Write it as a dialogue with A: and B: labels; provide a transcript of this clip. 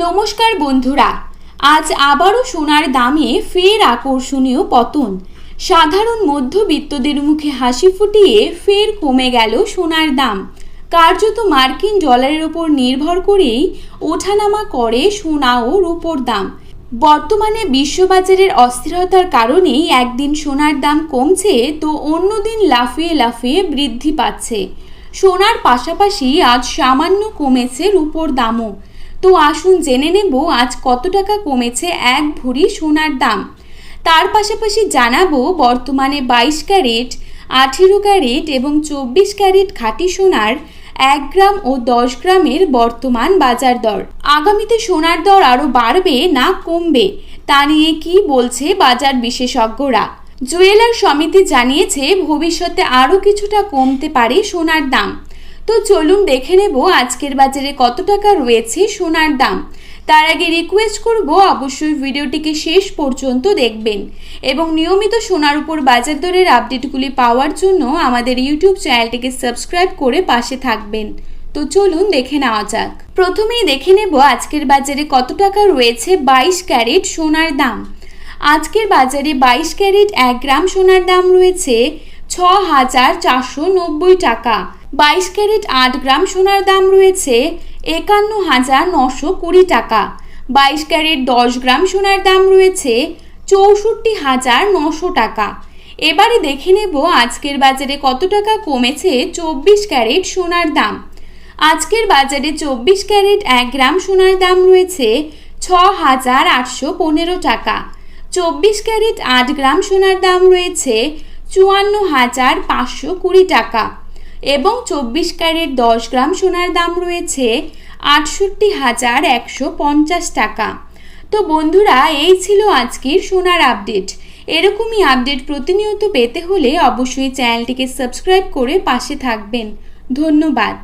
A: নমস্কার বন্ধুরা, আজ আবারও সোনার দামে ফের আকর্ষণীয় পতন। সাধারণ মধ্যবিত্তদের মুখে হাসি ফুটিয়ে ফের কমে গেল সোনার দাম। কার্যত মার্কিন ডলারের ওপর নির্ভর করেই ওঠানামা করে সোনা ও রূপোর দাম। বর্তমানে বিশ্ববাজারের অস্থিরতার কারণেই একদিন সোনার দাম কমছে তো অন্যদিন লাফিয়ে লাফিয়ে বৃদ্ধি পাচ্ছে। সোনার পাশাপাশি আজ সামান্য কমেছে রূপোর দামও। তো আসুন জেনে নেব আজ কত টাকা কমেছে এক ভরি সোনার দাম। তার পাশাপাশি জানাবো বর্তমানে 22 ক্যারেট, 18 ক্যারেট এবং 24 ক্যারেট খাঁটি সোনার 1 গ্রাম ও 10 গ্রামের বর্তমান বাজার দর। আগামীতে সোনার দর আরও বাড়বে না কমবে তা নিয়ে কি বলছে বাজার বিশেষজ্ঞরা। জুয়েলার সমিতি জানিয়েছে ভবিষ্যতে আরও কিছুটা কমতে পারে সোনার দাম। তো চলুন দেখে নেব আজকের বাজারে কত টাকা রয়েছে সোনার দাম। তার আগে রিকোয়েস্ট করব অবশ্যই ভিডিওটিকে শেষ পর্যন্ত দেখবেন এবং নিয়মিত সোনার উপর বাজার দরের আপডেটগুলি পাওয়ার জন্য আমাদের ইউটিউব চ্যানেলটিকে সাবস্ক্রাইব করে পাশে থাকবেন। তো চলুন দেখে নেওয়া যাক। প্রথমেই দেখে নেব আজকের বাজারে কত টাকা রয়েছে 22 ক্যারেট সোনার দাম। আজকের বাজারে 22 ক্যারেট 1 গ্রাম সোনার দাম রয়েছে 6,490 টাকা। 22 ক্যারেট 8 গ্রাম সোনার দাম রয়েছে 51,920 টাকা। 22 ক্যারেট 10 গ্রাম সোনার দাম রয়েছে 64,900 টাকা। এবারে দেখে নেব আজকের বাজারে কত টাকা কমেছে 24 ক্যারেট সোনার দাম। আজকের বাজারে 24 ক্যারেট 1 গ্রাম সোনার দাম রয়েছে 6,815 টাকা। 24 ক্যারেট 8 গ্রাম সোনার দাম রয়েছে 54,520 টাকা এবং 24 ক্যারেট 10 গ্রাম সোনার দাম রয়েছে 68,150 টাকা। তো বন্ধুরা, এই ছিল আজকের সোনার আপডেট। এরকমই আপডেট প্রতিনিয়ত পেতে হলে অবশ্যই চ্যানেলটিকে সাবস্ক্রাইব করে পাশে থাকবেন। ধন্যবাদ।